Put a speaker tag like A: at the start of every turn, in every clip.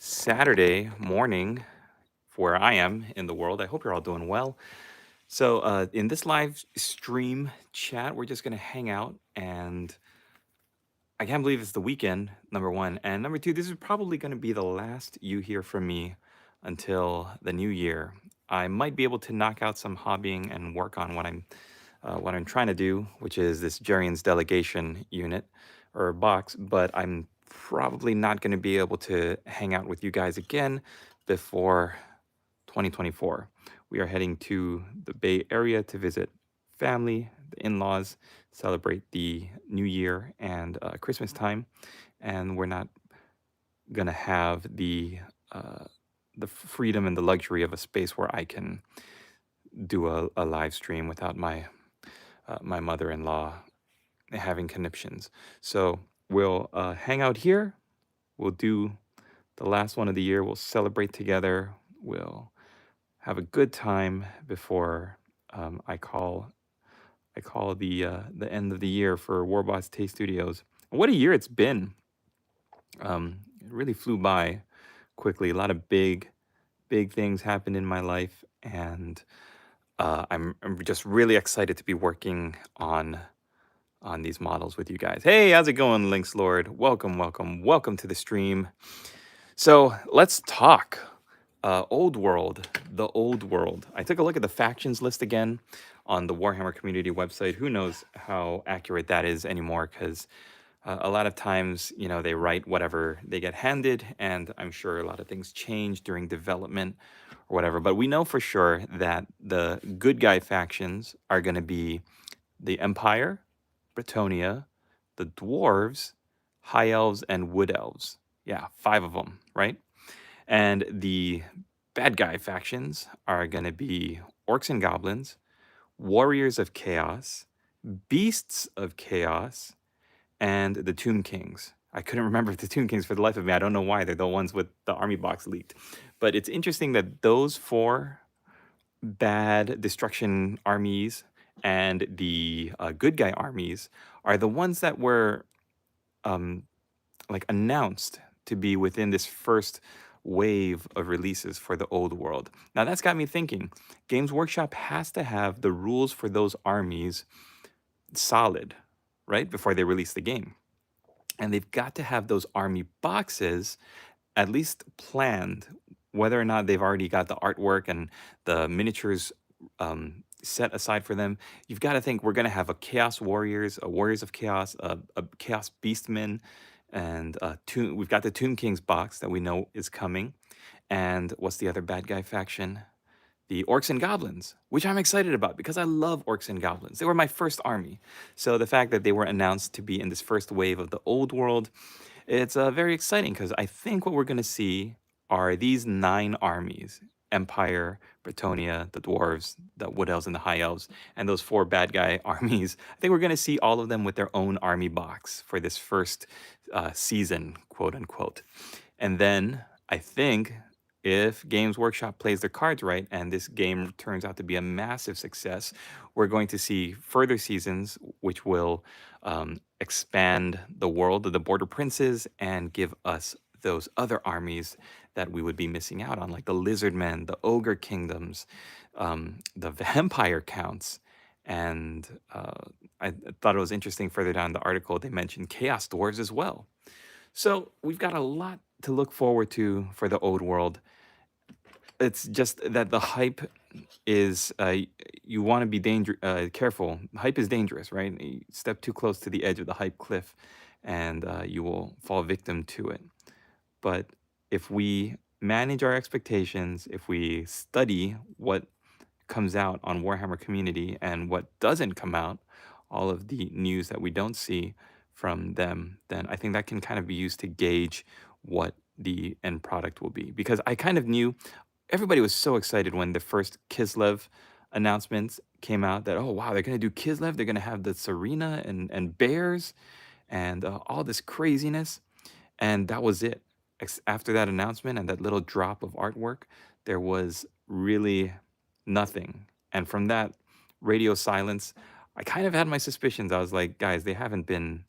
A: Saturday morning for where I am in the world. I hope you're all doing well. So, in this live stream chat, we're just going to hang out. And I can't believe it's the weekend, number one. And number two, this is probably going to be the last you hear from me until the new year. I might be able to knock out some hobbying and work on what I'm trying to do, which is this Jerrion's delegation unit or box, but I'm probably not going to be able to hang out with you guys again before 2024. We are heading to the Bay Area to visit family, the in-laws, celebrate the New Year and Christmas time, and we're not gonna have the freedom and the luxury of a space where I can do a live stream without my mother-in-law having conniptions. So we'll hang out here. We'll do the last one of the year. We'll celebrate together. We'll have a good time before I call the end of the year for Warboss Taste Studios. What a year it's been! It really flew by quickly. A lot of big things happened in my life, and I'm just really excited to be working on these models with you guys. Hey, how's it going, Lynx Lord? Welcome to the stream. So let's talk old world, the old world. I took a look at the factions list again on the Warhammer community website. Who knows how accurate that is anymore? Because a lot of times, they write whatever they get handed, and I'm sure a lot of things change during development or whatever. But we know for sure that the good guy factions are going to be the Empire, Bretonia, the Dwarves, High Elves, and Wood Elves. Yeah, 5 of them, right? And the bad guy factions are going to be Orcs and Goblins, Warriors of Chaos, Beasts of Chaos, and the Tomb Kings. I couldn't remember the Tomb Kings for the life of me. I don't know why. They're the ones with the army box leaked. But it's interesting that those 4 bad destruction armies and the good guy armies are the ones that were um, announced to be within this first wave of releases for the old world. Now that's got me thinking. Games Workshop has to have the rules for those armies solid, right, before they release the game. And they've got to have those army boxes at least planned, whether or not they've already got the artwork and the miniatures set aside for them. You've got to think we're going to have a Chaos Warriors, a Warriors of Chaos, a Chaos Beastmen, and we've got the Tomb Kings box that we know is coming. And what's the other bad guy faction? The Orcs and Goblins, which I'm excited about because I love Orcs and Goblins. They were my first army. So the fact that they were announced to be in this first wave of the old world, it's very exciting because I think what we're going to see are these 9 armies: Empire, Bretonia, the Dwarves, the Wood Elves, and the High Elves, and those 4 bad guy armies. I think we're going to see all of them with their own army box for this first season, quote unquote. And then I think if Games Workshop plays their cards right and this game turns out to be a massive success, we're going to see further seasons which will expand the world of the Border Princes and give us those other armies that we would be missing out on, like the Lizardmen, the Ogre Kingdoms, the Vampire Counts. And I thought it was interesting further down the article, they mentioned Chaos Dwarves as well. So we've got a lot to look forward to for the old world. It's just that the hype is, you want to be careful. Hype is dangerous, right? You step too close to the edge of the hype cliff and you will fall victim to it. But if we manage our expectations, if we study what comes out on Warhammer Community and what doesn't come out, all of the news that we don't see from them, then I think that can kind of be used to gauge what the end product will be. Because I kind of knew everybody was so excited when the first Kislev announcements came out that, oh, wow, they're going to do Kislev. They're going to have the Serena and bears and all this craziness. And that was it. After that announcement and that little drop of artwork, there was really nothing. And from that radio silence, I kind of had my suspicions. I was like, guys, they haven't been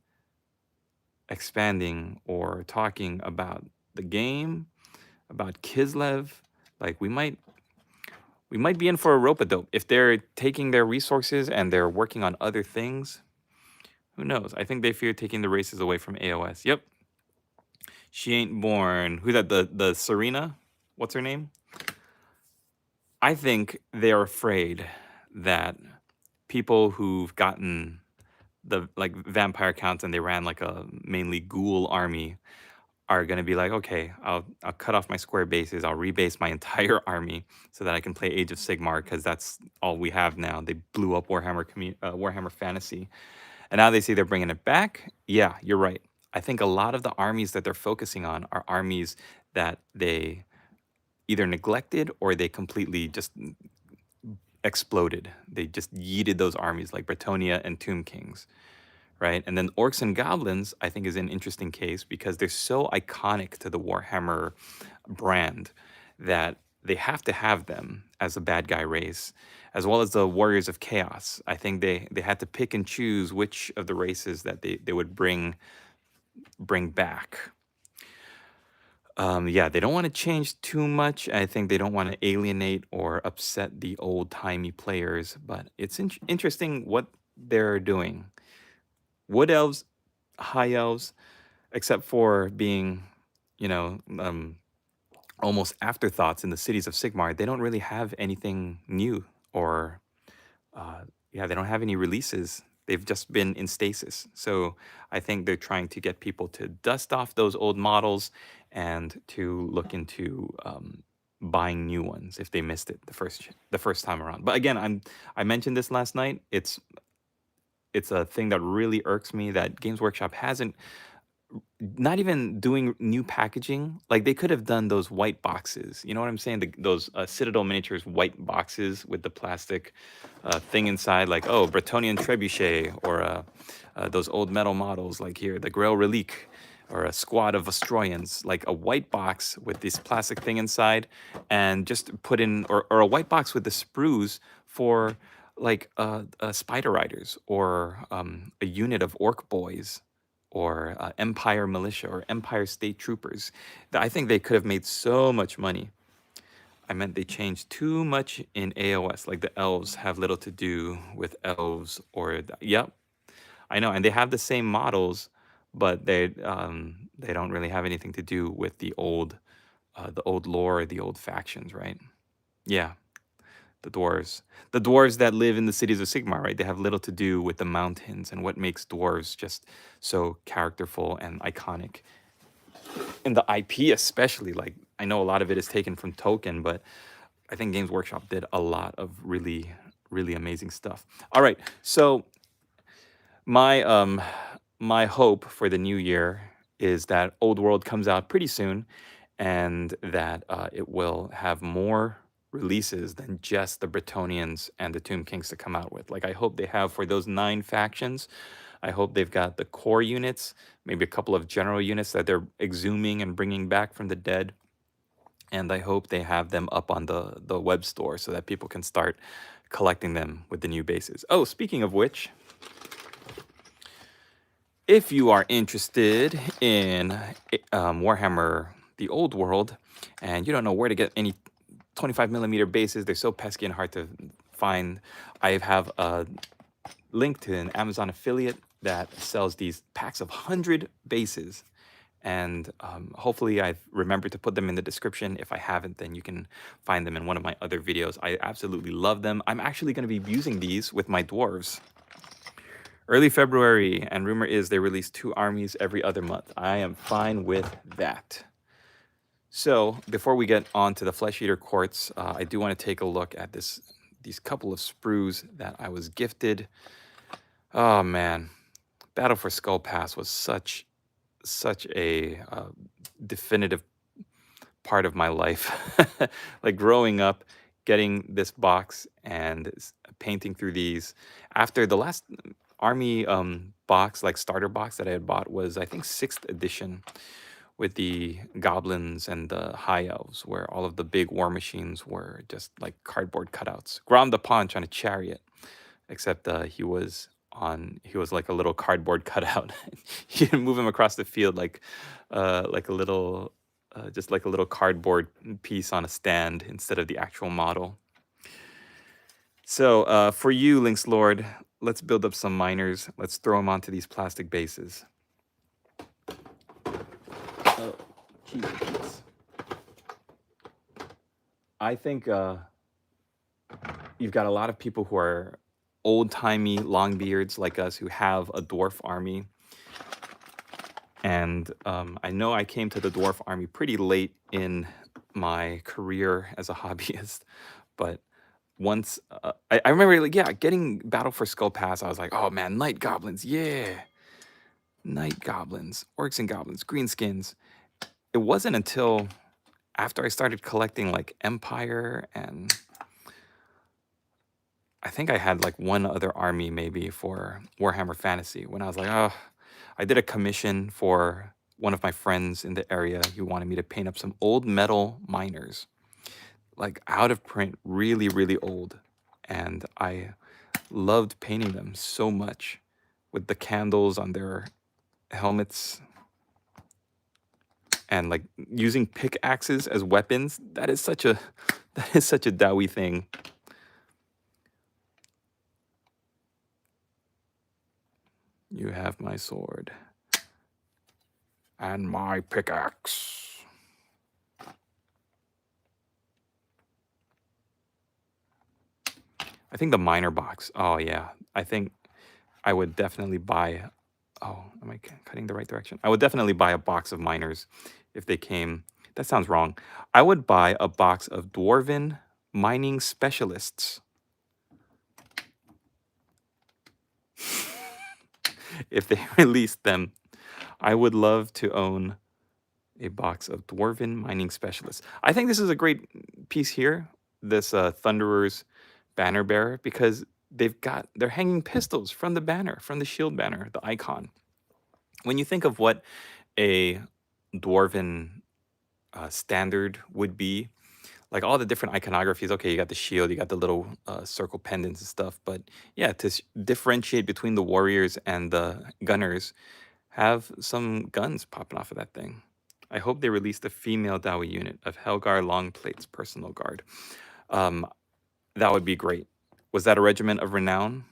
A: expanding or talking about the game about Kislev. Like we might be in for a rope-a-dope if they're taking their resources and they're working on other things. Who knows? I think they fear taking the races away from AOS. Yep. She ain't born. Who's that? The Serena? What's her name? I think they're afraid that people who've gotten the like vampire counts and they ran like a mainly ghoul army are going to be like, okay, I'll cut off my square bases, I'll rebase my entire army so that I can play Age of Sigmar because that's all we have now. They blew up Warhammer Fantasy, and now they say they're bringing it back. Yeah, you're right. I think a lot of the armies that they're focusing on are armies that they either neglected or they completely just exploded. They just yeeted those armies like Bretonia and Tomb Kings, right? And then Orcs and Goblins, I think, is an interesting case because they're so iconic to the Warhammer brand that they have to have them as a bad guy race, as well as the Warriors of Chaos. I think they had to pick and choose which of the races that they would bring back. Yeah, they don't want to change too much. I think they don't want to alienate or upset the old-timey players, but it's interesting what they're doing. Wood elves, high elves, except for being, you know, almost afterthoughts in the cities of Sigmar, they don't really have anything new or, yeah, they don't have any releases. They've just been in stasis. So I think they're trying to get people to dust off those old models and to look into buying new ones if they missed it the first time around. But again, I mentioned this last night. It's a thing that really irks me that Games Workshop hasn't not even doing new packaging. Like they could have done those white boxes. You know what I'm saying? Those Citadel Miniatures white boxes with the plastic thing inside, like, oh, Bretonian Trebuchet, or those old metal models like here, the Grail Relique, or a squad of Ostroyans, like a white box with this plastic thing inside, and just put in, or a white box with the sprues for like Spider Riders, or a unit of Orc Boys, or Empire Militia, or Empire State Troopers. I think they could have made so much money. I meant they changed too much in AOS. Like the elves have little to do with elves, or yep, I know, and they have the same models, but they don't really have anything to do with the old lore, the old factions, right? Yeah, the dwarves that live in the cities of Sigmar, right? They have little to do with the mountains and what makes dwarves just so characterful and iconic. In the IP especially, like I know a lot of it is taken from Tolkien, but I think Games Workshop did a lot of really, really amazing stuff. All right, so my hope for the new year is that Old World comes out pretty soon, and that it will have more releases than just the Bretonians and the Tomb Kings to come out with. Like I hope they have for those 9 factions. I hope they've got the core units, maybe a couple of general units that they're exhuming and bringing back from the dead. And I hope they have them up on the web store so that people can start collecting them with the new bases. Oh, speaking of which, if you are interested in Warhammer the Old World and you don't know where to get any 25mm bases, they're so pesky and hard to find, I have a link to an Amazon affiliate that sells these packs of 100 bases. And hopefully I've remembered to put them in the description. If I haven't, then you can find them in one of my other videos. I absolutely love them. I'm actually going to be using these with my dwarves. Early February, and rumor is they release 2 armies every other month. I am fine with that. So before we get on to the Flesh Eater Courts, I do want to take a look at these couple of sprues that I was gifted. Oh man, Battle for Skull Pass was such a definitive part of my life. Like growing up, getting this box and painting through these. After the last army box, like starter box that I had bought, was I think 6th edition, with the goblins and the high elves, where all of the big war machines were just like cardboard cutouts. Grom the Paunch on a chariot, except he was like a little cardboard cutout. You didn't move him across the field like a little just like a little cardboard piece on a stand instead of the actual model. So for you, Lynx Lord, let's build up some miners. Let's throw them onto these plastic bases. Oh, jeez. I think you've got a lot of people who are old-timey longbeards like us who have a dwarf army. And I know I came to the dwarf army pretty late in my career as a hobbyist, but once I remember, like, yeah, getting Battle for Skull Pass, I was like, oh man, night goblins, yeah, night goblins, orcs and goblins, greenskins. It wasn't until after I started collecting like Empire, and I think I had like one other army maybe for Warhammer Fantasy, when I was like, oh, I did a commission for one of my friends in the area who wanted me to paint up some old metal miners, like out of print, really, really old. And I loved painting them so much with the candles on their helmets and like using pickaxes as weapons. That is such a Dowie thing. You have my sword and my pickaxe. I think the miner box. Oh yeah, I think I would definitely buy. Oh, am I cutting the right direction? I would definitely buy a box of miners if they came. That sounds wrong. I would buy a box of dwarven mining specialists. If they released them, I would love to own a box of dwarven mining specialists. I think this is a great piece here, this Thunderer's banner bearer, because they're hanging pistols from the banner, from the shield banner, the icon. When you think of what a dwarven standard would be, like all the different iconographies, okay, you got the shield, you got the little circle pendants and stuff, but yeah, to differentiate between the warriors and the gunners, have some guns popping off of that thing. I hope they release the female Dowie unit of Helgar Longplate's personal guard. That would be great. Was that a regiment of renown?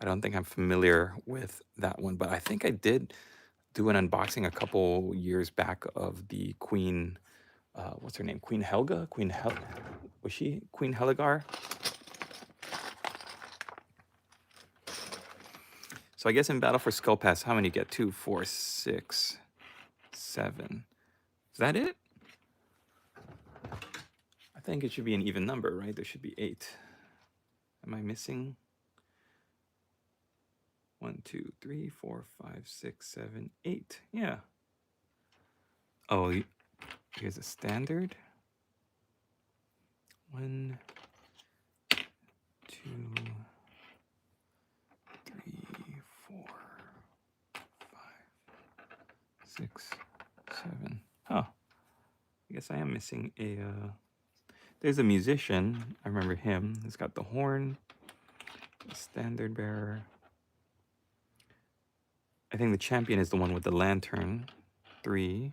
A: I don't think I'm familiar with that one, but I think I did do an unboxing a couple years back of the Queen, what's her name? Queen Helga? Was she Queen Heligar? So I guess in Battle for Skull Pass, how many you get? 2, 4, 6, 7. Is that it? I think it should be an even number, right? There should be 8. Am I missing? 1, 2, 3, 4, 5, 6, 7, 8. Yeah. Oh, here's a standard. 1, 2, 3, 4, 5, 6, 7. Oh, I guess I am missing a. There's a musician. I remember him. He's got the horn, the standard bearer. I think the champion is the one with the lantern. 3,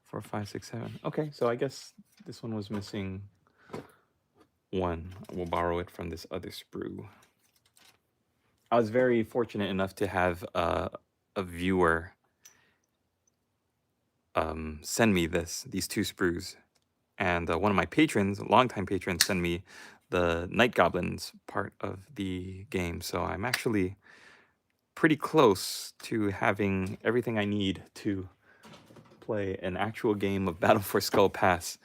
A: 4, 5, 6, 7. Okay, so I guess this one was missing 1. We'll borrow it from this other sprue. I was very fortunate enough to have a viewer send me these 2 sprues. And one of my patrons, longtime patrons, sent me the Night Goblins part of the game. So I'm actually pretty close to having everything I need to play an actual game of Battle for Skull Pass.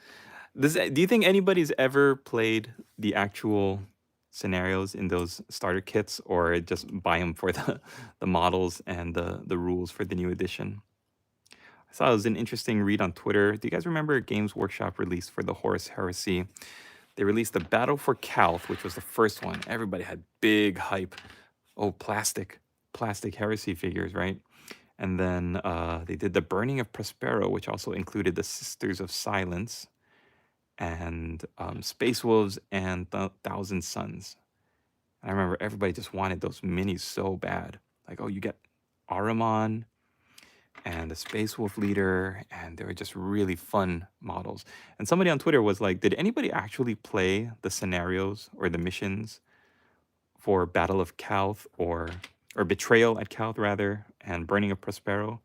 A: Do you think anybody's ever played the actual scenarios in those starter kits, or just buy them for the models and the rules for the new edition? I saw it was an interesting read on Twitter. Do you guys remember Games Workshop released for the Horus Heresy? They released the Battle for Calth, which was the first one. Everybody had big hype. Oh, plastic Heresy figures, right? And then they did the Burning of Prospero, which also included the Sisters of Silence and Space Wolves and Thousand Suns. And I remember everybody just wanted those minis so bad. Like, oh, you get Ahriman, and a Space Wolf leader, and they were just really fun models. And somebody on Twitter was like, did anybody actually play the scenarios or the missions for Battle of Calth or Betrayal at Calth rather, and Burning of Prospero?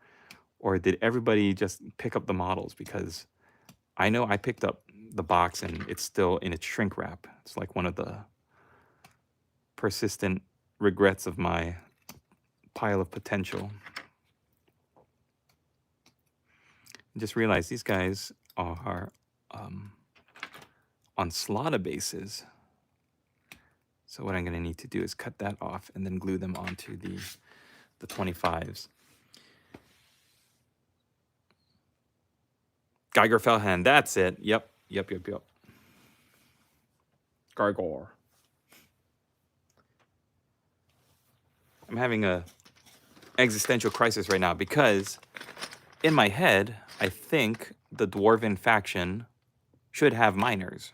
A: Or did everybody just pick up the models? Because I know I picked up the box and it's still in its shrink wrap. It's like one of the persistent regrets of my pile of potential. Just realized these guys are on slaughter bases. So what I'm going to need to do is cut that off and then glue them onto the 25s. Geiger Fellhand, that's it. Yep. Gargor. I'm having a existential crisis right now because in my head, I think the Dwarven faction should have miners,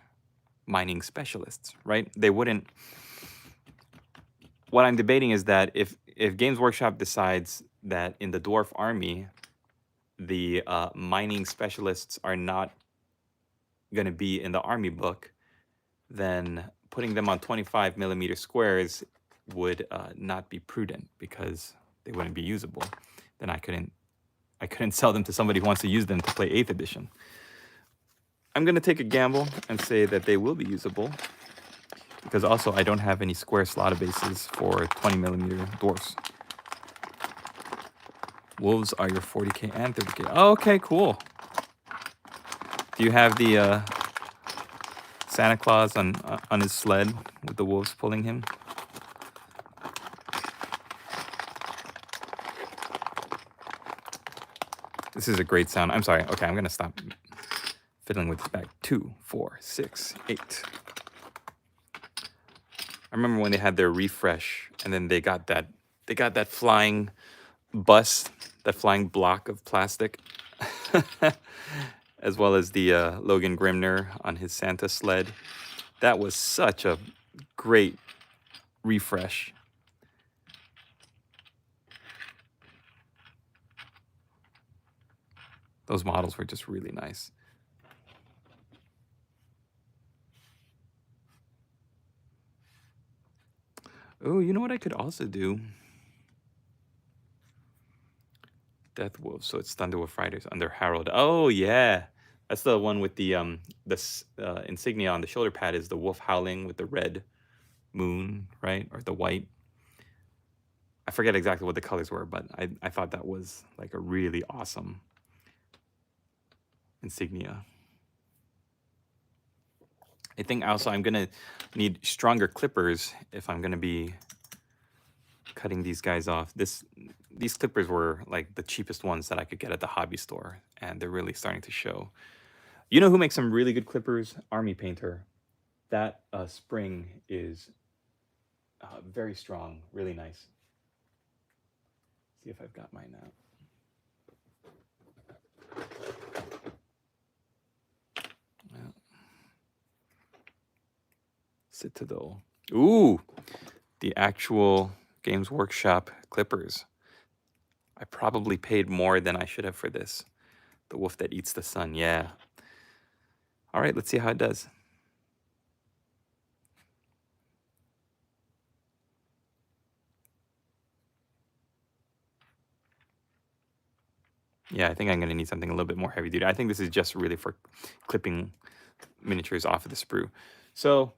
A: mining specialists, right? They wouldn't. What I'm debating is that if Games Workshop decides that in the Dwarf army, the mining specialists are not going to be in the army book, then putting them on 25mm squares would not be prudent because they wouldn't be usable. Then I couldn't sell them to somebody who wants to use them to play 8th edition. I'm going to take a gamble and say that they will be usable because also I don't have any square slaughter bases for 20mm dwarfs. Wolves are your 40k and 30k. Oh, okay, cool. Do you have the Santa Claus on his sled with the wolves pulling him? This is a great sound. I'm sorry. Okay, I'm gonna stop fiddling with this back. 2, 4, 6, 8. I remember when they had their refresh, and then they got that flying bus, that flying block of plastic, as well as the Logan Grimner on his Santa sled. That was such a great refresh. Those models were just really nice. Oh, you know what I could also do? Death Wolf, so it's Thunderwolf Riders under Harold. Oh yeah, that's the one with the insignia on the shoulder pad is the wolf howling with the red moon, right, or the white. I forget exactly what the colors were, but I thought that was like a really awesome insignia. I think also I'm gonna need stronger clippers if I'm gonna be cutting these guys off. These clippers were like the cheapest ones that I could get at the hobby store, and they're really starting to show. You know who makes some really good clippers? Army Painter. That spring is very strong, really nice. See if I've got mine out. Well, Citadel. Ooh, the actual Games Workshop clippers. I probably paid more than I should have for this. The wolf that eats the sun, yeah. All right, let's see how it does. Yeah, I think I'm gonna need something a little bit more heavy duty. I think this is just really for clipping miniatures off of the sprue. So,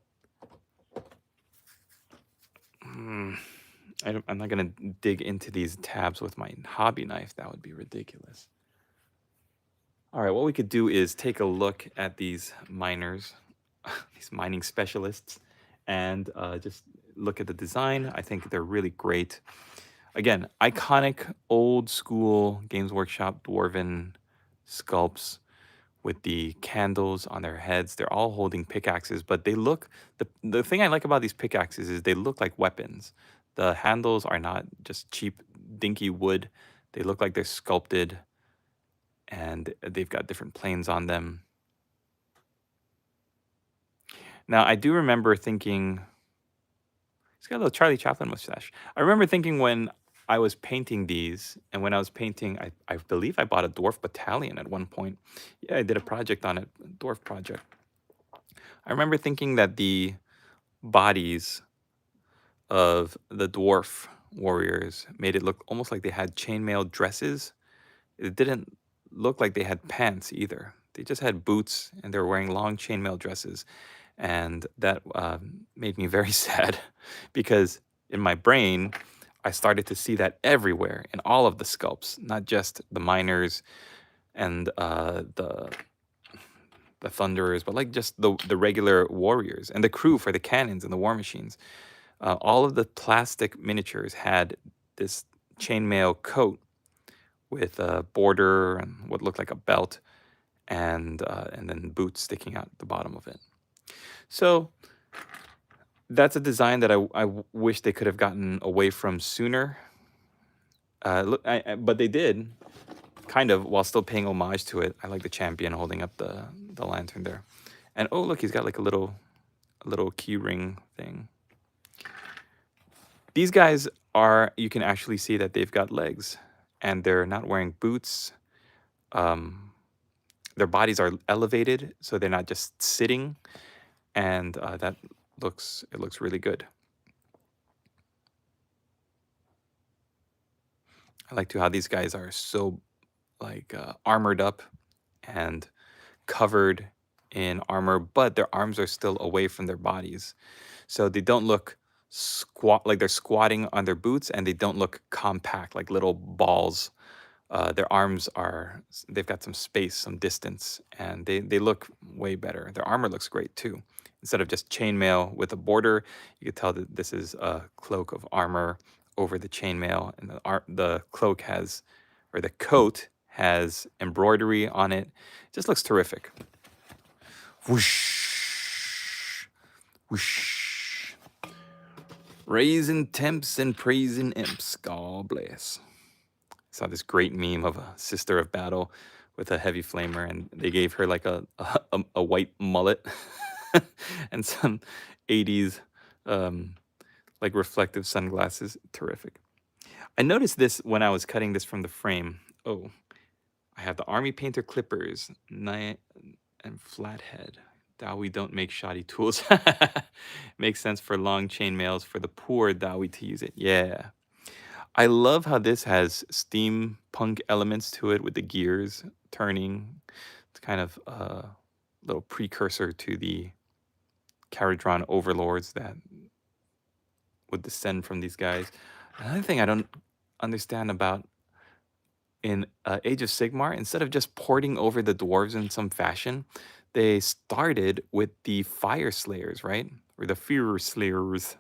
A: I'm not gonna dig into these tabs with my hobby knife. That would be ridiculous. All right, what we could do is take a look at these miners, these mining specialists, and just look at the design. I think they're really great. Again, iconic old school Games Workshop dwarven sculpts with the candles on their heads. They're all holding pickaxes, but they look, the thing I like about these pickaxes is they look like weapons. The handles are not just cheap, dinky wood. They look like they're sculpted and they've got different planes on them. Now, I do remember thinking, he's got a little Charlie Chaplin mustache. I remember thinking when I was painting these, and when I was painting, I believe I bought a dwarf battalion at one point. Yeah, I did a project on it, dwarf project. I remember thinking that the bodies of the dwarf warriors made it look almost like they had chainmail dresses. It didn't look like they had pants either. They just had boots, and they were wearing long chainmail dresses. And that made me very sad because in my brain, I started to see that everywhere in all of the sculpts, not just the miners and the thunderers, but like just the regular warriors and the crew for the cannons and the war machines. All of the plastic miniatures had this chainmail coat with a border and what looked like a belt, and then boots sticking out the bottom of it. So that's a design that I wish they could have gotten away from sooner. But they did, kind of, while still paying homage to it. I like the champion holding up the lantern there. And oh, look, he's got like a little key ring thing. These guys are, you can actually see that they've got legs, and they're not wearing boots. Their bodies are elevated, so they're not just sitting, and it looks really good. I like how these guys are so like armored up and covered in armor, but their arms are still away from their bodies, so they don't look like they're squatting on their boots, and they don't look compact like little balls. Their arms they've got some space, some distance, and they look way better. Their armor looks great too. Instead of just chainmail with a border, you could tell that this is a cloak of armor over the chainmail, and the cloak has, or the coat has embroidery on it. It just looks terrific. Whoosh, whoosh. Raising temps and praising imps, God bless. Saw this great meme of a sister of battle with a heavy flamer, and they gave her like a white mullet and some 80s like reflective sunglasses. Terrific. I noticed this when I was cutting this from the frame. Oh, I have the army painter clippers and flathead. Dowie don't make shoddy tools. Makes sense for long chainmails for the poor Dowie to use it. Yeah. I love how this has steampunk elements to it with the gears turning. It's kind of a little precursor to the Caradron overlords that would descend from these guys. Another thing I don't understand about in Age of Sigmar, instead of just porting over the dwarves in some fashion, they started with the Fire Slayers, right? Or the Fear Slayers.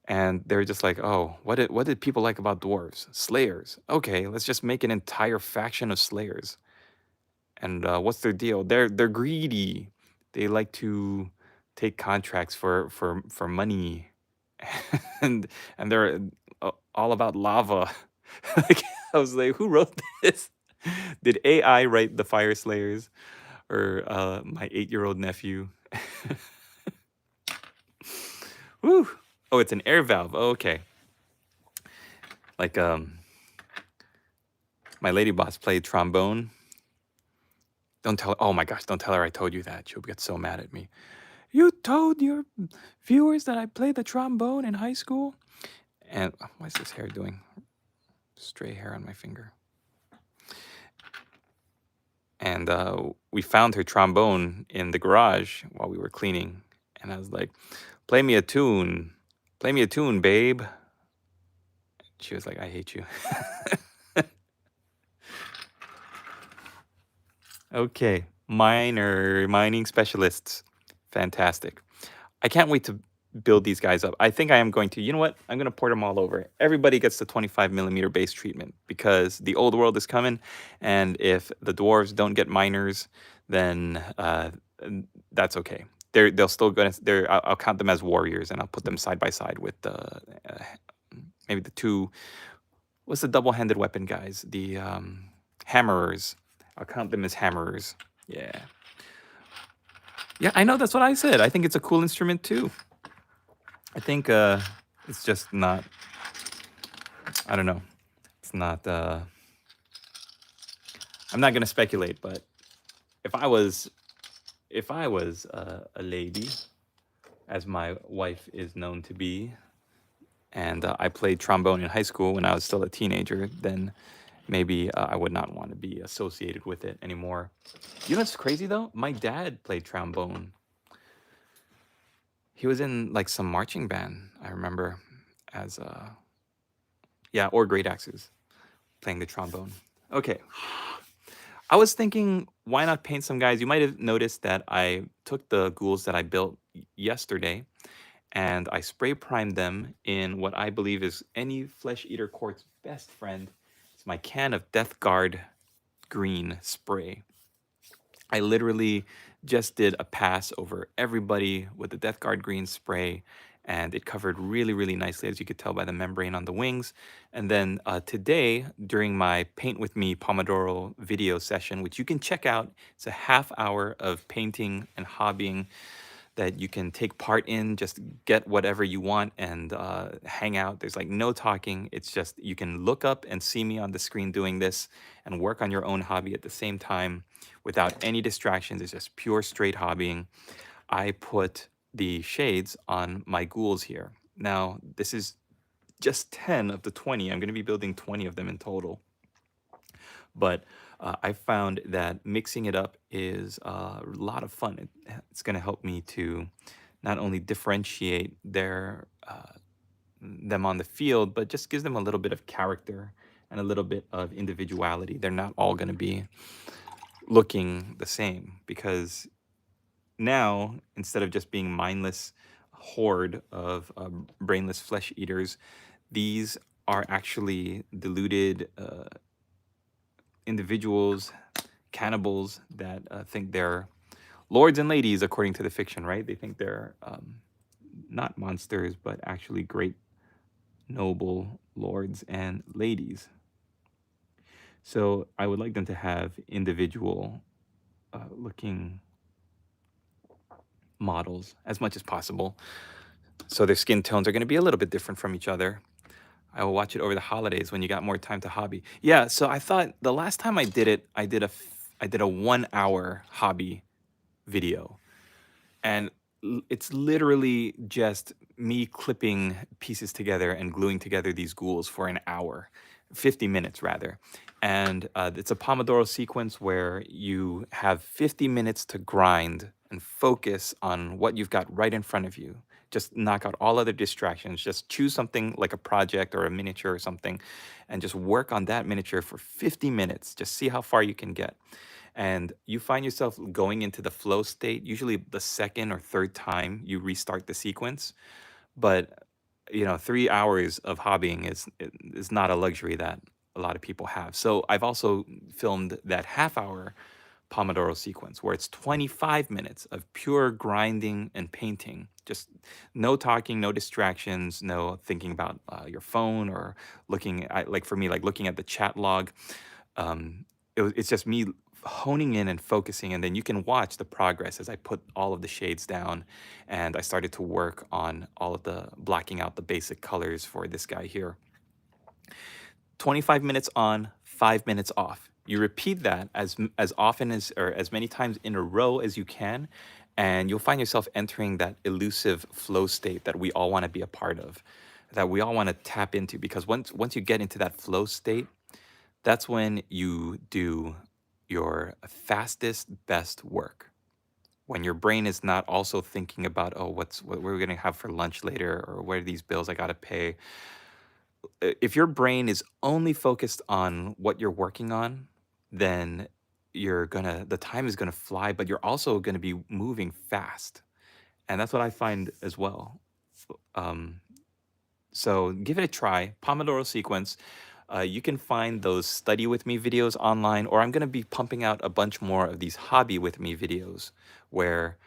A: And they're just like, oh, what did people like about dwarves? Slayers. Okay, let's just make an entire faction of Slayers. And what's their deal? They're greedy. They like to take contracts for money, and they're all about lava. Like, I was like, who wrote this? Did AI write the Fire Slayers, or my 8-year-old nephew? Woo! Oh, it's an air valve. Oh, okay. Like my lady boss played trombone. Don't tell her. Oh my gosh, don't tell her I told you that. She'll get so mad at me. You told your viewers that I played the trombone in high school? And what's this hair doing? Stray hair on my finger. And we found her trombone in the garage while we were cleaning. And I was like, play me a tune. Play me a tune, babe. She was like, I hate you. Okay, mining specialists. Fantastic. I can't wait to build these guys up. I think I am going to, you know what? I'm going to port them all over. Everybody gets the 25mm base treatment because the old world is coming. And if the dwarves don't get miners, then that's okay. They'll still gonna. I'll count them as warriors, and I'll put them side by side with the maybe the two. What's the double-handed weapon guys? The hammerers. I'll count them as hammerers. Yeah. Yeah, I know. That's what I said. I think it's a cool instrument too. I think it's just not I don't know. It's not. I'm not gonna speculate, but if I was a lady, as my wife is known to be, and I played trombone in high school when I was still a teenager, then maybe I would not want to be associated with it anymore. You know what's crazy though? My dad played trombone. He was in like some marching band, I remember, as yeah, or great axes, playing the trombone. Okay. I was thinking, why not paint some guys? You might have noticed that I took the ghouls that I built yesterday and I spray primed them in what I believe is any flesh eater court's best friend. It's my can of Death Guard green spray. I literally just did a pass over everybody with the Death Guard green spray, and it covered really, really nicely, as you could tell by the membrane on the wings. And then today, during my Paint With Me Pomodoro video session, which you can check out, it's a half hour of painting and hobbying that you can take part in, just get whatever you want and hang out. There's like no talking. It's just you can look up and see me on the screen doing this and work on your own hobby at the same time without any distractions. It's just pure straight hobbying. I put the shades on my ghouls here. Now, this is just 10 of the 20. I'm going to be building 20 of them in total. But I found that mixing it up is a lot of fun. It's going to help me to not only differentiate them on the field, but just gives them a little bit of character and a little bit of individuality. They're not all going to be looking the same, because now, instead of just being mindless horde of brainless flesh eaters, these are actually deluded individuals, cannibals that think they're lords and ladies according to the fiction, right? They think they're not monsters, but actually great, noble lords and ladies. So I would like them to have individual looking models as much as possible. So their skin tones are going to be a little bit different from each other. I will watch it over the holidays when you got more time to hobby. Yeah, so I thought the last time I did it, I did a 1 hour hobby video. And it's literally just me clipping pieces together and gluing together these ghouls for an hour, 50 minutes rather. And it's a Pomodoro sequence where you have 50 minutes to grind and focus on what you've got right in front of you. Just knock out all other distractions. Just choose something like a project or a miniature or something and just work on that miniature for 50 minutes. Just see how far you can get. And you find yourself going into the flow state, usually the second or third time you restart the sequence. But 3 hours of hobbying is not a luxury that a lot of people have. So I've also filmed that half hour Pomodoro sequence where it's 25 minutes of pure grinding and painting. Just no talking, no distractions, no thinking about your phone or looking at, like for me, like looking at the chat log. It's just me honing in and focusing, and then you can watch the progress as I put all of the shades down and I started to work on all of the blacking out the basic colors for this guy here. 25 minutes on, 5 minutes off. You repeat that as often as, or as many times in a row as you can, and you'll find yourself entering that elusive flow state that we all want to be a part of, that we all want to tap into, because once you get into that flow state, that's when you do your fastest, best work. When your brain is not also thinking about, oh, what we're gonna have for lunch later, or what are these bills I gotta pay. If your brain is only focused on what you're working on, then the time is gonna fly, but you're also gonna be moving fast. And that's what I find as well. Um, so give it a try. Pomodoro sequence. You can find those study with me videos online, or I'm going to be pumping out a bunch more of these hobby with me videos where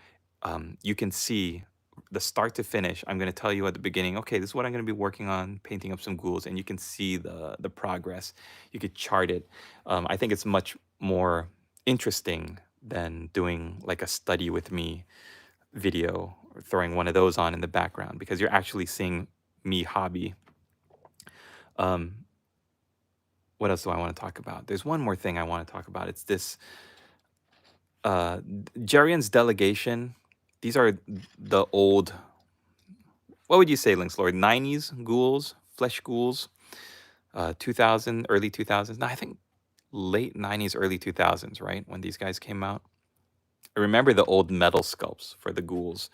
A: you can see the start to finish. I'm going to tell you at the beginning, okay, this is what I'm going to be working on, painting up some ghouls, and you can see the progress. You could chart it. I think it's much more interesting than doing like a study with me video or throwing one of those on in the background, because you're actually seeing me hobby. what else do I want to talk about? There's one more thing I want to talk about. It's this uh, Jerrion's Delegation. These are the old, what would you say, Lynx Lord? 90s ghouls, flesh ghouls, 2000, early 2000s. No, I think late 90s, early 2000s, right? When these guys came out. I remember the old metal sculpts for the ghouls.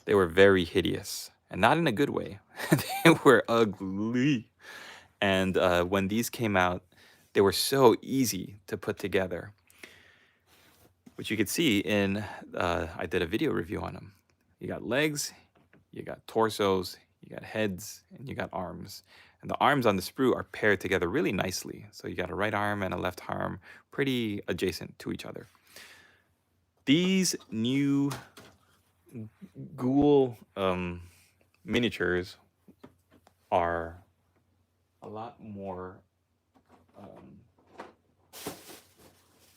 A: They were very hideous, and not in a good way. They were ugly. And when these came out, they were so easy to put together, which you could see in, I did a video review on them. You got legs, you got torsos, you got heads, and you got arms. And the arms on the sprue are paired together really nicely. So you got a right arm and a left arm pretty adjacent to each other. These new ghoul miniatures are a lot more,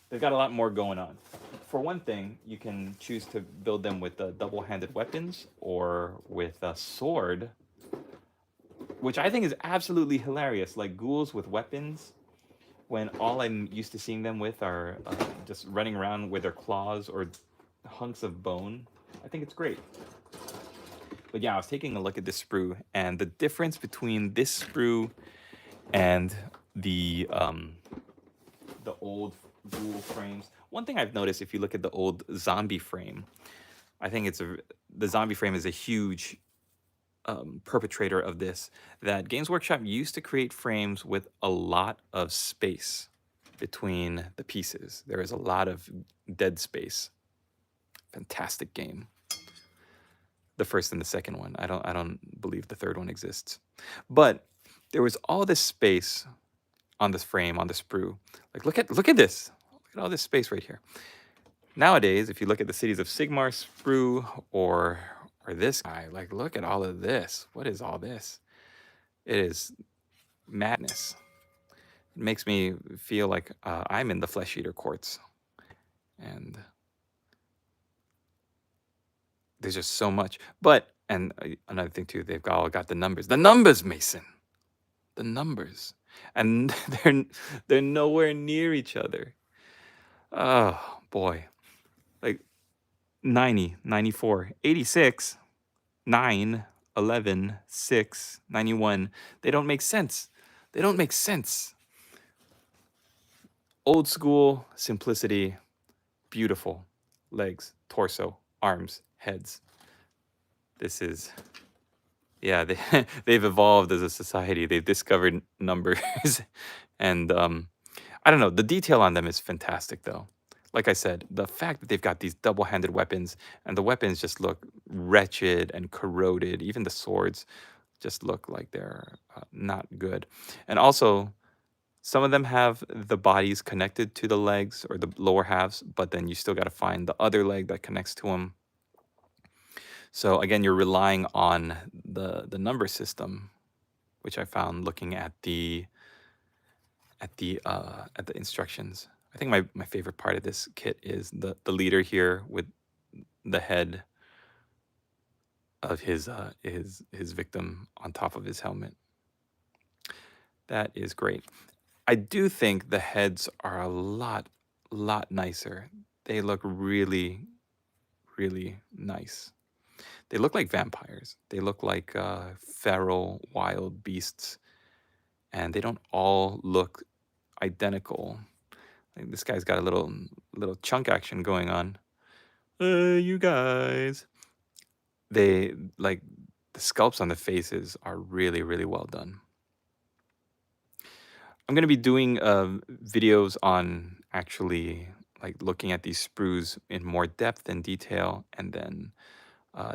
A: they've got a lot more going on. For one thing, you can choose to build them with double-handed weapons or with a sword, which I think is absolutely hilarious. Like ghouls with weapons, when all I'm used to seeing them with are just running around with their claws or hunks of bone. I think it's great. But yeah, I was taking a look at this sprue, and the difference between this sprue and the old ghoul frames. One thing I've noticed, if you look at the old zombie frame, I think the zombie frame is a huge perpetrator of this. That Games Workshop used to create frames with a lot of space between the pieces. There is a lot of dead space. Fantastic game. The first and the second one. I don't believe the third one exists. But there was all this space on this frame, on the sprue. Like look at this. Look at all this space right here. Nowadays, if you look at the Cities of Sigmar sprue or this guy, like look at all of this. What is all this? It is madness. It makes me feel like I'm in the Flesh Eater courts. And there's just so much. But, and another thing too, they've all got the numbers. The numbers, Mason. The numbers. And they're nowhere near each other. Oh, boy. Like 90, 94, 86, 9, 11, 6, 91. They don't make sense. They don't make sense. Old school simplicity, beautiful. Legs, torso, arms, heads. This is, yeah, they've evolved as a society. They've discovered numbers. And I don't know, the detail on them is fantastic though. Like I said, the fact that they've got these double-handed weapons, and the weapons just look wretched and corroded. Even the swords just look like they're not good. And also, some of them have the bodies connected to the legs or the lower halves, but then you still got to find the other leg that connects to them. So again, you're relying on the number system, which I found looking at the instructions. I think my favorite part of this kit is the leader here with the head of his victim on top of his helmet. That is great. I do think the heads are a lot nicer. They look really, really nice. They look like vampires. They look like feral wild beasts, and they don't all look identical. Like this guy's got a little chunk action going on. You guys. They like the sculpts on the faces are really, really well done. I'm gonna be doing videos on actually like looking at these sprues in more depth and detail, and then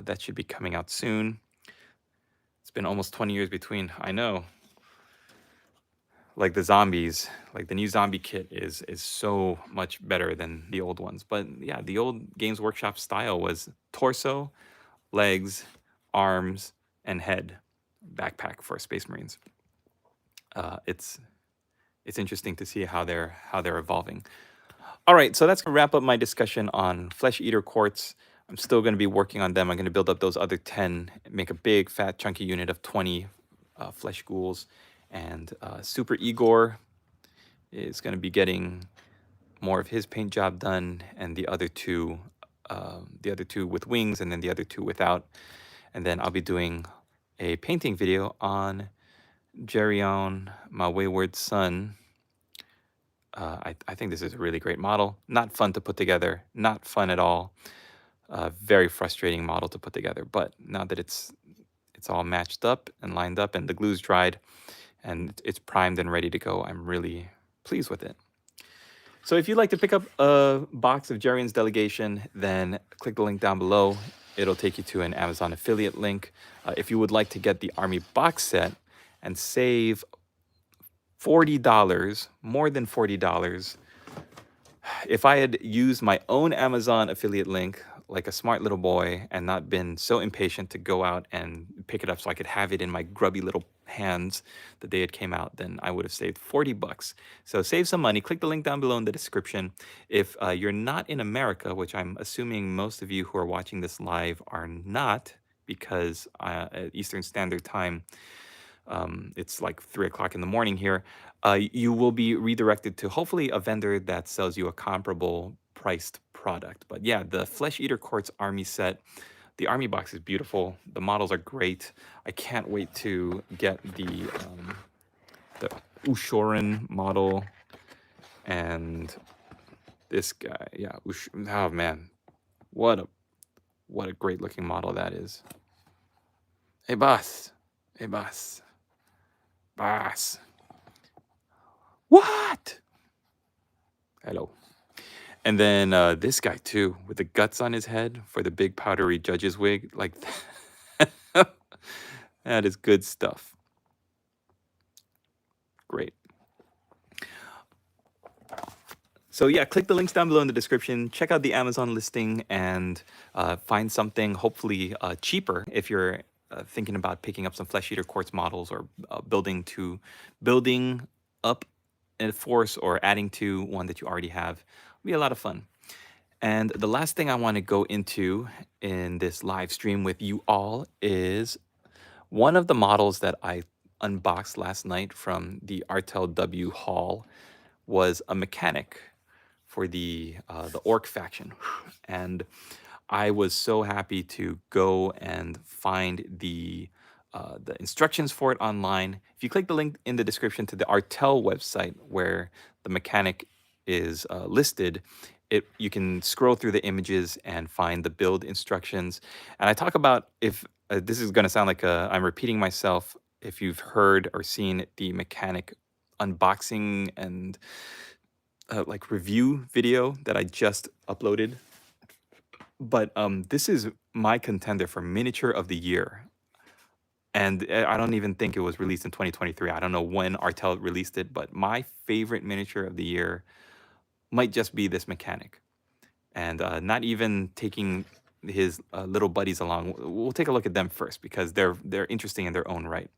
A: that should be coming out soon. It's been almost 20 years between. I know. Like the zombies, like the new zombie kit is so much better than the old ones. But yeah, the old Games Workshop style was torso, legs, arms, and head. Backpack for Space Marines. It's interesting to see how they're evolving. All right, so that's gonna wrap up my discussion on Flesh Eater quartz. I'm still gonna be working on them. I'm gonna build up those other 10, make a big, fat, chunky unit of 20 flesh ghouls. And Super Igor, is going to be getting more of his paint job done, and the other two with wings, and then the other two without. And then I'll be doing a painting video on Jerrion, my wayward son. I think this is a really great model. Not fun to put together, not fun at all. Very frustrating model to put together. But now that it's all matched up and lined up, and the glue's dried, and it's primed and ready to go, I'm really pleased with it. So if you'd like to pick up a box of Jerrion's Delegation, then click the link down below. It'll take you to an Amazon affiliate link. If you would like to get the Army box set and save $40, more than $40, if I had used my own Amazon affiliate link like a smart little boy and not been so impatient to go out and pick it up so I could have it in my grubby little hands the day it came out, then I would have saved 40 bucks. So save some money. Click the link down below in the description. If you're not in America, which I'm assuming most of you who are watching this live are not, because at Eastern Standard Time, it's like 3 o'clock in the morning here, you will be redirected to hopefully a vendor that sells you a comparable priced product. But yeah, the Flesh Eater Quartz Army set, the Army box is beautiful. The models are great. I can't wait to get the Ushoran model and this guy. Yeah, oh man, what a great looking model that is. Hey boss, hey boss. Boss. What? Hello. And then this guy too, with the guts on his head for the big powdery judge's wig. Like, that is good stuff. Great. So yeah, click the links down below in the description. Check out the Amazon listing and find something hopefully cheaper if you're thinking about picking up some Flesh Eater Quartz models, or building up a force or adding to one that you already have. It'll be a lot of fun. And the last thing I want to go into in this live stream with you all is one of the models that I unboxed last night from the Artel W haul was a Mekkanik for the Ork faction. And I was so happy to go and find the instructions for it online. If you click the link in the description to the Artel website where the Mekkanik is listed, you can scroll through the images and find the build instructions. And I talk about, if this is going to sound like I'm repeating myself, if you've heard or seen the Mekkanik unboxing and like review video that I just uploaded. But this is my contender for miniature of the year. And I don't even think it was released in 2023. I don't know when Artel released it, but my favorite miniature of the year might just be this Mekkanik. And not even taking his little buddies along. We'll take a look at them first because they're interesting in their own right.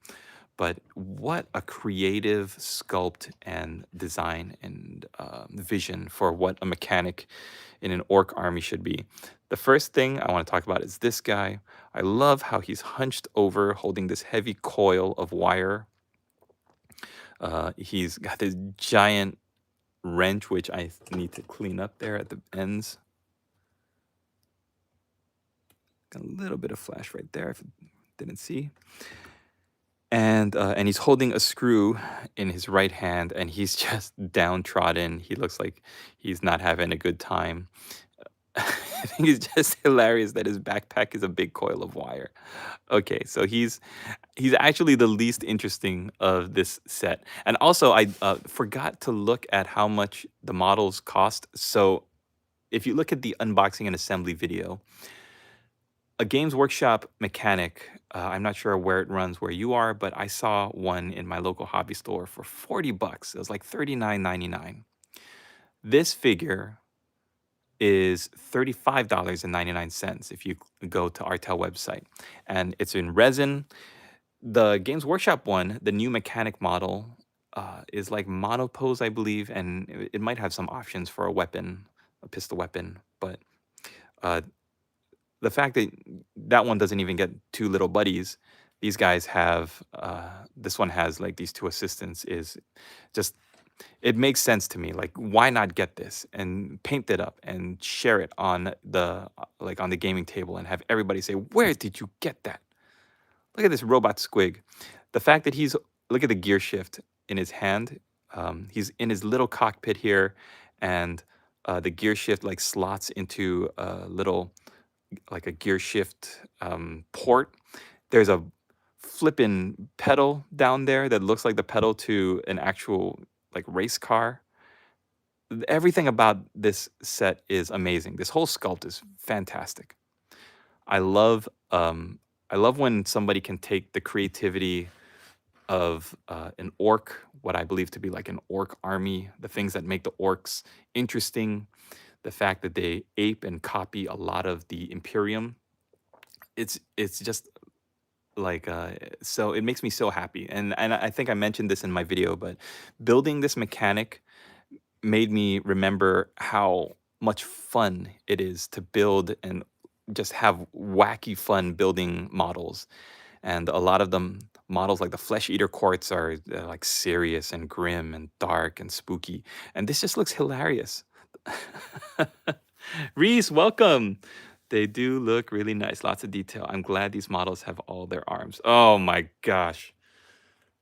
A: But what a creative sculpt and design and vision for what a Mekkanik in an Ork army should be. The first thing I want to talk about is this guy. I love how he's hunched over holding this heavy coil of wire. He's got this giant wrench, which I need to clean up there at the ends. Got a little bit of flash right there if you didn't see. And he's holding a screw in his right hand, and he's just downtrodden. He looks like he's not having a good time. I think it's just hilarious that his backpack is a big coil of wire. Okay, so he's actually the least interesting of this set. And also, I forgot to look at how much the models cost. So if you look at the unboxing and assembly video, a Games Workshop Mekkanik, I'm not sure where it runs where you are, but I saw one in my local hobby store for 40 bucks. It was like $39.99. This figure is $35.99 if you go to Artel website. And it's in resin. The Games Workshop one, the new Mekkanik model, is like monopose, I believe, and it might have some options for a weapon, a pistol weapon, but the fact that that one doesn't even get two little buddies, these guys have, this one has like these two assistants, is just it makes sense to me. Like, why not get this and paint it up and share it on the like on the gaming table and have everybody say, "Where did you get that? Look at this robot squig." The fact that look at the gear shift in his hand. He's in his little cockpit here, and the gear shift like slots into a little like a gear shift port. There's a flippin' pedal down there that looks like the pedal to an actual like race car. Everything about this set is amazing. This whole sculpt is fantastic. I love I love when somebody can take the creativity of an orc, what I believe to be like an orc army, the things that make the orcs interesting, the fact that they ape and copy a lot of the Imperium. It's just like so it makes me so happy. And I think I mentioned this in my video, but building this mechanic made me remember how much fun it is to build and just have wacky fun building models. And a lot of them models like the flesh eater quartz are like serious and grim and dark and spooky, and this just looks hilarious. Reese, welcome. They do look really nice, lots of detail. I'm glad these models have all their arms. Oh my gosh,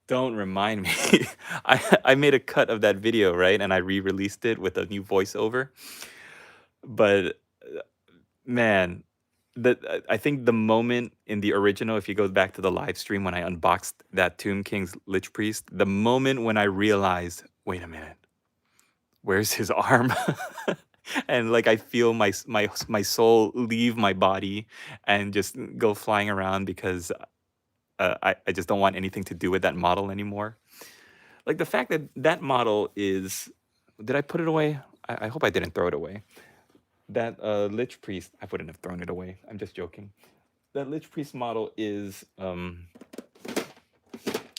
A: don't remind me. I made a cut of that video, right, and I re-released it with a new voiceover. But man, I think the moment in the original, if you go back to the live stream when I unboxed that Tomb King's Lich Priest, the moment when I realized, wait a minute, where's his arm? And like I feel my soul leave my body and just go flying around because I just don't want anything to do with that model anymore. Like the fact that that model is, did I put it away? I hope I didn't throw it away. That Lich Priest, I wouldn't have thrown it away. I'm just joking. That Lich Priest model is,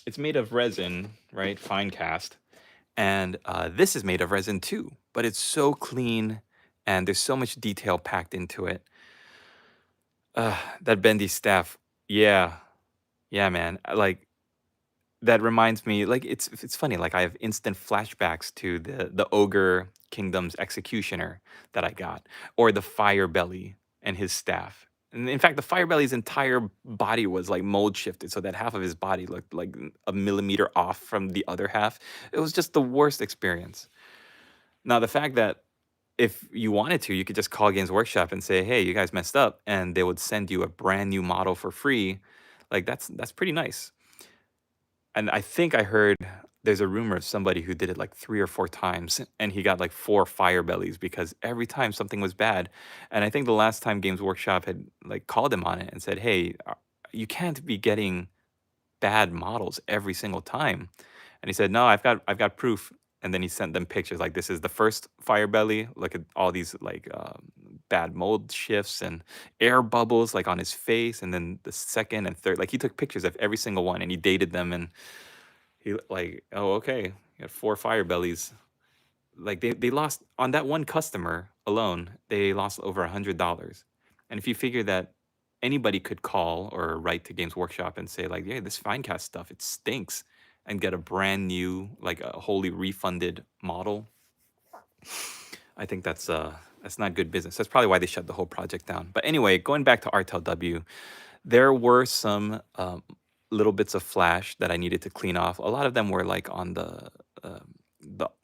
A: it's made of resin, right? Fine cast. And this is made of resin too, but it's so clean and there's so much detail packed into it. That bendy staff, yeah, yeah, man. Like that reminds me, like it's funny. Like I have instant flashbacks to the Ogre Kingdom's Executioner that I got, or the Fire Belly and his staff. And in fact, the Fire Belly's entire body was like mold shifted, so that half of his body looked like a millimeter off from the other half. It was just the worst experience. Now, the fact that if you wanted to, you could just call Games Workshop and say, "Hey, you guys messed up," and they would send you a brand new model for free. Like that's pretty nice. And I think I heard there's a rumor of somebody who did it like 3 or 4 times, and he got like 4 fire bellies because every time something was bad. And I think the last time Games Workshop had like called him on it and said, "Hey, you can't be getting bad models every single time." And he said, "No, I've got proof." And then he sent them pictures like, "This is the first fire belly. Look at all these like bad mold shifts and air bubbles like on his face." And then the second and third, like he took pictures of every single one and he dated them. And he like, "Oh, okay, you got 4 fire bellies." Like they lost on that one customer alone, they lost over $100. And if you figure that anybody could call or write to Games Workshop and say like, "Yeah, this Finecast stuff, it stinks," and get a brand new, like a wholly refunded model, I think that's not good business. That's probably why they shut the whole project down. But anyway, going back to Artel W, there were some little bits of flash that I needed to clean off. A lot of them were like on the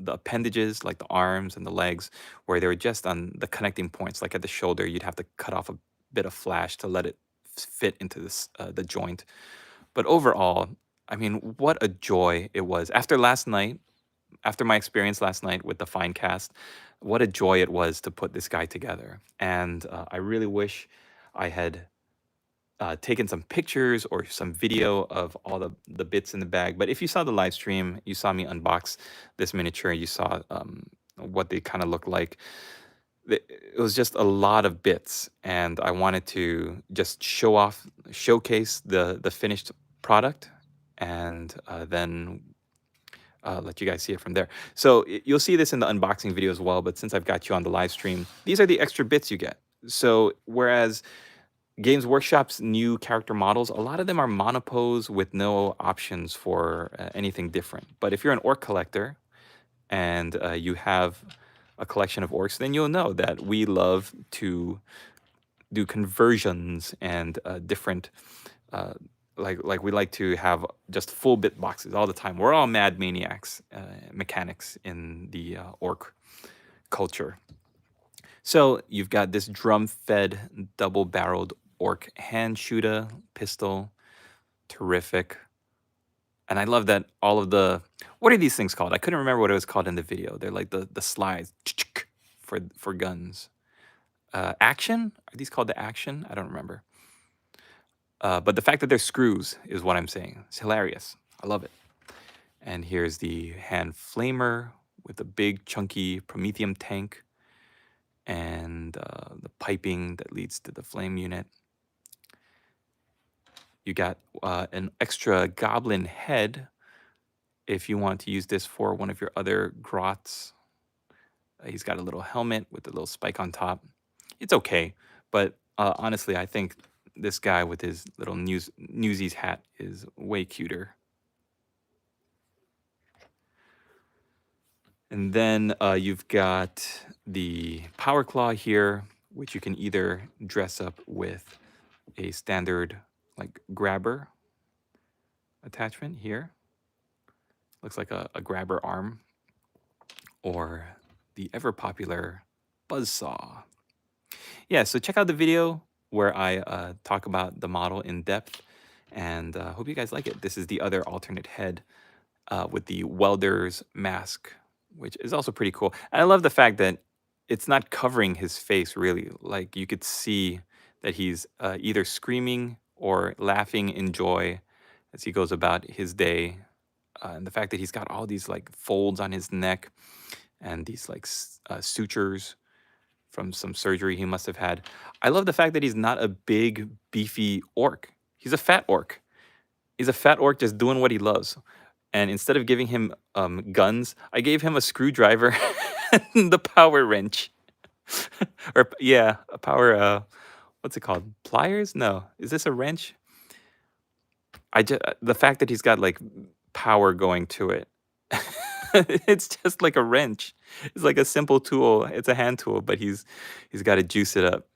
A: appendages, like the arms and the legs, where they were just on the connecting points, like at the shoulder. You'd have to cut off a bit of flash to let it fit into this the joint. But overall, I mean, what a joy it was. After last night, after my experience last night with the fine cast, what a joy it was to put this guy together. And I really wish I had taken some pictures or some video of all the bits in the bag. But if you saw the live stream, you saw me unbox this miniature. You saw what they kind of look like. It was just a lot of bits, and I wanted to just showcase the finished product, and then let you guys see it from there. So you'll see this in the unboxing video as well. But since I've got you on the live stream, these are the extra bits you get. So whereas Games Workshop's new character models, a lot of them are monopose with no options for anything different. But if you're an orc collector, and you have a collection of orcs, then you'll know that we love to do conversions and different uh, like we like to have just full bit boxes all the time. We're all mad maniacs, mechanics in the orc culture. So you've got this drum-fed, double-barreled orc hand shooter pistol, terrific. And I love that all of the, what are these things called? I couldn't remember what it was called in the video. They're like the slides for guns. Action? Are these called the action? I don't remember. But the fact that they're screws is what I'm saying. It's hilarious. I love it. And here's the hand flamer with a big chunky promethium tank and the piping that leads to the flame unit. You got an extra goblin head if you want to use this for one of your other grots. He's got a little helmet with a little spike on top. It's okay, but honestly, I think this guy with his little Newsies hat is way cuter. And then you've got the Power Claw here, which you can either dress up with a standard like grabber attachment here. Looks like a grabber arm. Or the ever popular buzzsaw. Yeah, so check out the video where I talk about the model in depth, and hope you guys like it. This is the other alternate head with the welder's mask, which is also pretty cool. And I love the fact that it's not covering his face really. Like you could see that he's either screaming or laughing in joy as he goes about his day. And the fact that he's got all these like folds on his neck and these like sutures from some surgery he must have had. I love the fact that he's not a big, beefy orc. He's a fat orc. He's a fat orc just doing what he loves. And instead of giving him guns, I gave him a screwdriver and the power wrench. Or yeah, a power, what's it called? Pliers? No. Is this a wrench? The fact that he's got like power going to it. It's just like a wrench. It's like a simple tool. It's a hand tool, but he's got to juice it up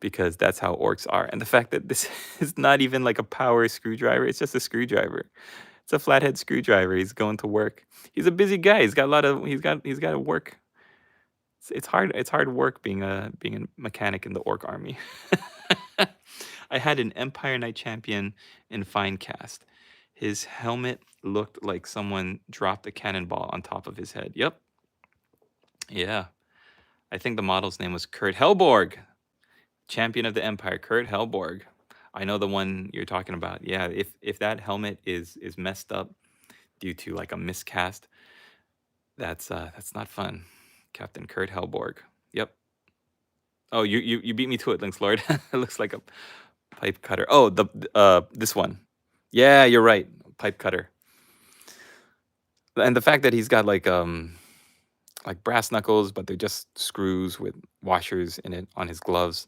A: because that's how orcs are. And the fact that this is not even like a power screwdriver, it's just a screwdriver. It's a flathead screwdriver. He's going to work. He's a busy guy. He's got a lot of he's got to work. It's hard work being a mechanic in the orc army. I had an Empire Knight champion in Finecast. His helmet looked like someone dropped a cannonball on top of his head. Yep. Yeah. I think the model's name was Kurt Helborg, champion of the Empire, Kurt Helborg. I know the one you're talking about. Yeah, if that helmet is messed up due to like a miscast, that's not fun. Captain Kurt Helborg. Yep. Oh, you beat me to it, Lynx Lord. It looks like a pipe cutter. Oh, this one. Yeah, you're right. Pipe cutter. And the fact that he's got like brass knuckles, but they're just screws with washers in it on his gloves.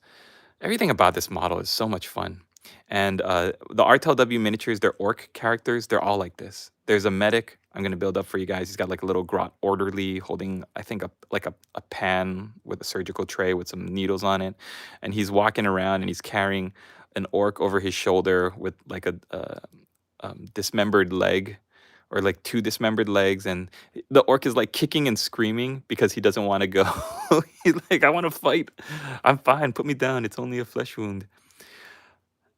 A: Everything about this model is so much fun. And the Artel W Miniatures, their orc characters, they're all like this. There's a medic I'm going to build up for you guys. He's got like a little grot orderly holding, I think, a pan with a surgical tray with some needles on it. And he's walking around and he's carrying an orc over his shoulder with like a dismembered leg or like two dismembered legs. And the orc is like kicking and screaming because he doesn't want to go. He's like, I want to fight. I'm fine. Put me down. It's only a flesh wound.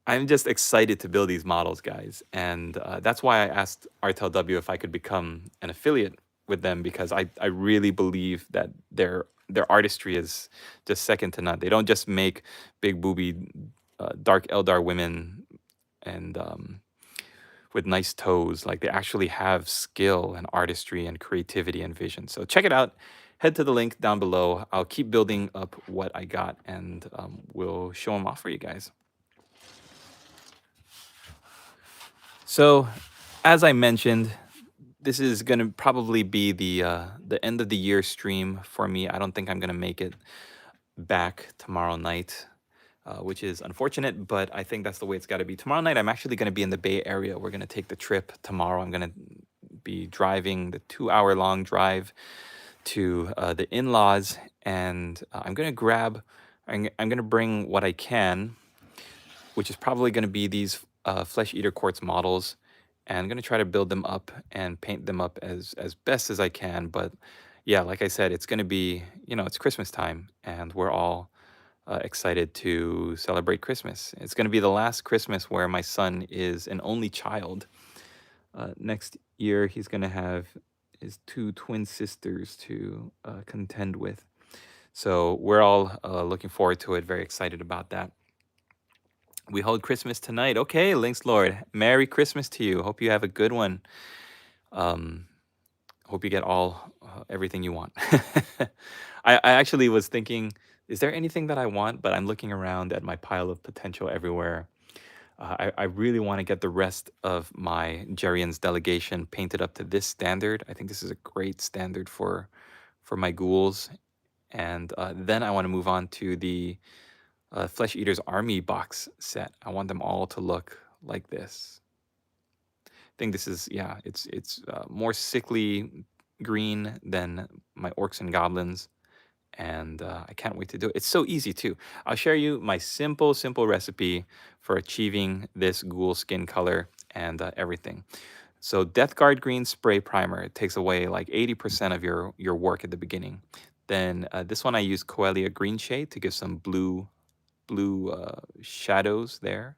A: I'm just excited to build these models, guys. And that's why I asked Artel W if I could become an affiliate with them, because I really believe that their artistry is just second to none. They don't just make big booby dark Eldar women and with nice toes. Like they actually have skill and artistry and creativity and vision. So check it out. Head to the link down below. I'll keep building up what I got and we'll show them off for you guys. So, as I mentioned, this is going to probably be the end of the year stream for me. I don't think I'm going to make it back tomorrow night, which is unfortunate, but I think that's the way it's got to be. Tomorrow night, I'm actually going to be in the Bay Area. We're going to take the trip tomorrow. I'm going to be driving the 2-hour-long drive to the in-laws, and I'm gonna bring what I can, which is probably gonna be these flesh eater quartz models, and I'm gonna try to build them up and paint them up as best as I can. But yeah, like I said, it's gonna be, it's Christmas time, and we're all excited to celebrate Christmas. It's gonna be the last Christmas where my son is an only child. Next year, he's gonna have his two twin sisters to contend with. So we're all looking forward to it, very excited about that. We hold Christmas tonight. Okay, Lynx Lord, Merry Christmas to you. Hope you have a good one. Um, Hope you get everything you want. I actually was thinking, is there anything that I want? But I'm looking around at my pile of potential everywhere. I really want to get the rest of my Jerrion's Delegation painted up to this standard. I think this is a great standard for my ghouls. And then I want to move on to the Flesh Eater's Army box set. I want them all to look like this. I think this is, yeah, it's more sickly green than my Orcs and Goblins. And I can't wait to do it. It's so easy too. I'll share you my simple recipe for achieving this ghoul skin color and everything. So Death Guard Green Spray Primer, it takes away like 80% of your work at the beginning. Then this one I use Coelia Green Shade to give some blue shadows there.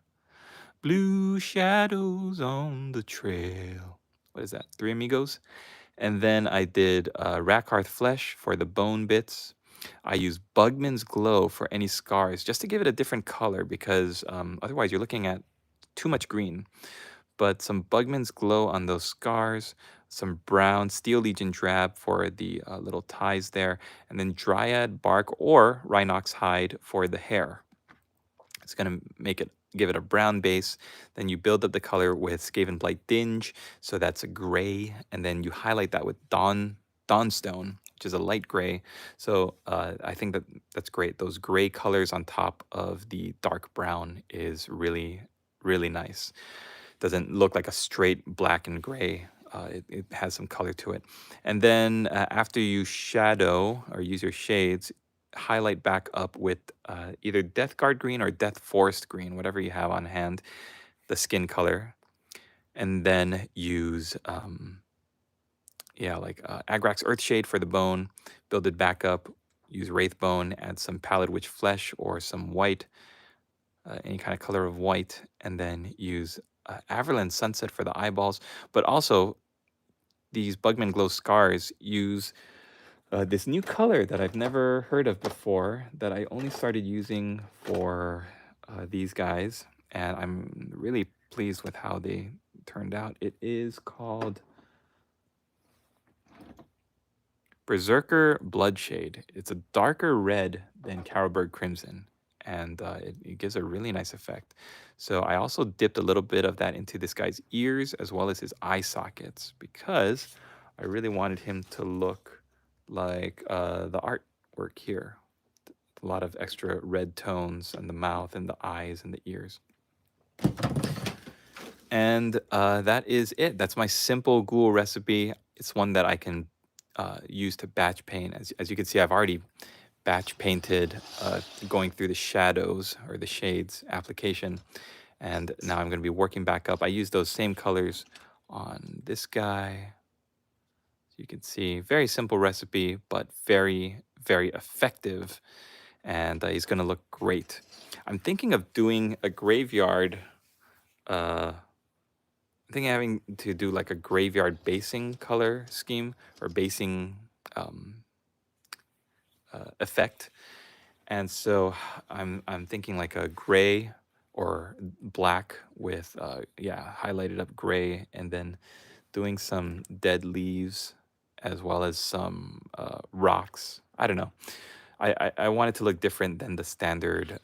A: Blue shadows on the trail. What is that? Three Amigos? And then I did Rackhearth Flesh for the bone bits. I use Bugman's Glow for any scars, just to give it a different color, because otherwise you're looking at too much green. But some Bugman's Glow on those scars, some brown Steel Legion Drab for the little ties there, and then Dryad Bark or Rhinox Hide for the hair. It's going to give it a brown base. Then you build up the color with Skaven Blight Dinge, so that's a gray, and then you highlight that with Dawnstone, which is a light gray. So I think that's great. Those gray colors on top of the dark brown is really, really nice. Doesn't look like a straight black and gray. It has some color to it. And then after you shadow or use your shades, highlight back up with either Death Guard green or Death Forest green, whatever you have on hand, the skin color. And then use, Agrax Earthshade for the bone, build it back up, use Wraithbone, add some Pallid Witch Flesh or some white, any kind of color of white, and then use Averland Sunset for the eyeballs. But also, these Bugman Glow scars use this new color that I've never heard of before, that I only started using for these guys, and I'm really pleased with how they turned out. It is called Berserker Bloodshade. It's a darker red than Carroburg Crimson, and it gives a really nice effect. So I also dipped a little bit of that into this guy's ears as well as his eye sockets, because I really wanted him to look like the artwork here. A lot of extra red tones in the mouth and the eyes and the ears. And that is it. That's my simple ghoul recipe. It's one that I can use to batch paint. As you can see, I've already batch painted going through the shadows or the shades application. And now I'm going to be working back up. I use those same colors on this guy. You can see, very simple recipe, but very, very effective. And he's going to look great. I'm thinking of doing a graveyard. I think having to do like a graveyard basing color scheme or basing effect. And so I'm thinking like a gray or black with highlighted up gray, and then doing some dead leaves as well as some rocks. I don't know. I want it to look different than the standard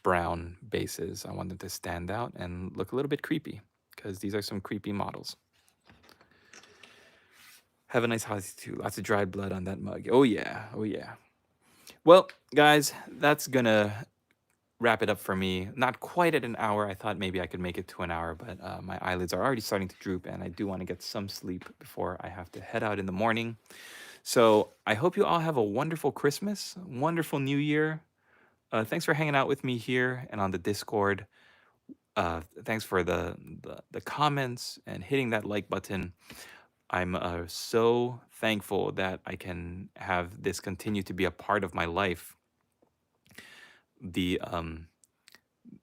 A: brown bases. I want them to stand out and look a little bit creepy, because these are some creepy models. Have a nice holiday too. Lots of dried blood on that mug. Oh yeah, oh yeah. Well, guys, that's gonna wrap it up for me. Not quite at an hour. I thought maybe I could make it to an hour, but my eyelids are already starting to droop, and I do want to get some sleep before I have to head out in the morning. So I hope you all have a wonderful Christmas, wonderful New Year. Thanks for hanging out with me here and on the Discord. Thanks for the comments and hitting that like button. I'm so thankful that I can have this continue to be a part of my life.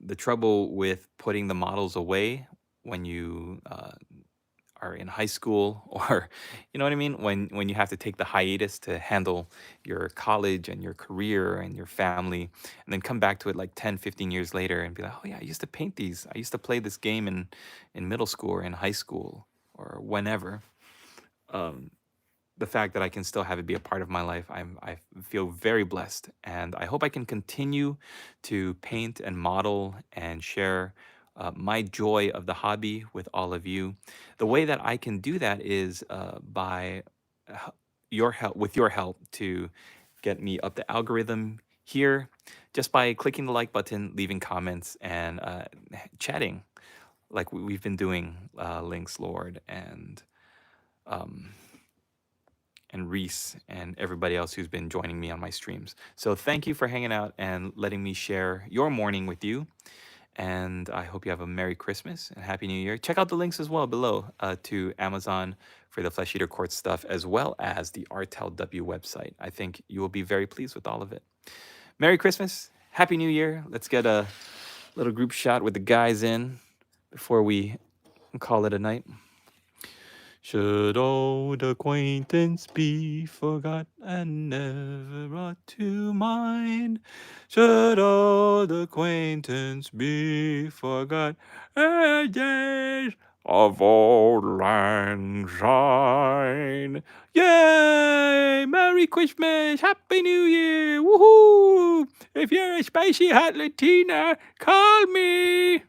A: The trouble with putting the models away when you are in high school, or you know what I mean, when you have to take the hiatus to handle your college and your career and your family, and then come back to it like 10, 15 years later and be like, oh yeah, I used to paint these, I used to play this game in middle school or in high school or whenever. um, the fact that I can still have it be a part of my life, I feel very blessed, and I hope I can continue to paint and model and share my joy of the hobby with all of you. The way that I can do that is by h- your help, with your help, to get me up the algorithm here, just by clicking the like button, leaving comments, and chatting like we've been doing, Links Lord um, and Reese and everybody else who's been joining me on my streams. So thank you for hanging out and letting me share your morning with you. And I hope you have a Merry Christmas and Happy New Year. Check out the links as well below to Amazon for the Flesh Eater Court stuff, as well as the Artel W website. I think you will be very pleased with all of it. Merry Christmas, Happy New Year. Let's get a little group shot with the guys in before we call it a night. Should old acquaintance be forgot and never brought to mind? Should old acquaintance be forgot, and days of old lang syne? Yay! Merry Christmas! Happy New Year! Woohoo! If you're a spicy hot Latina, call me!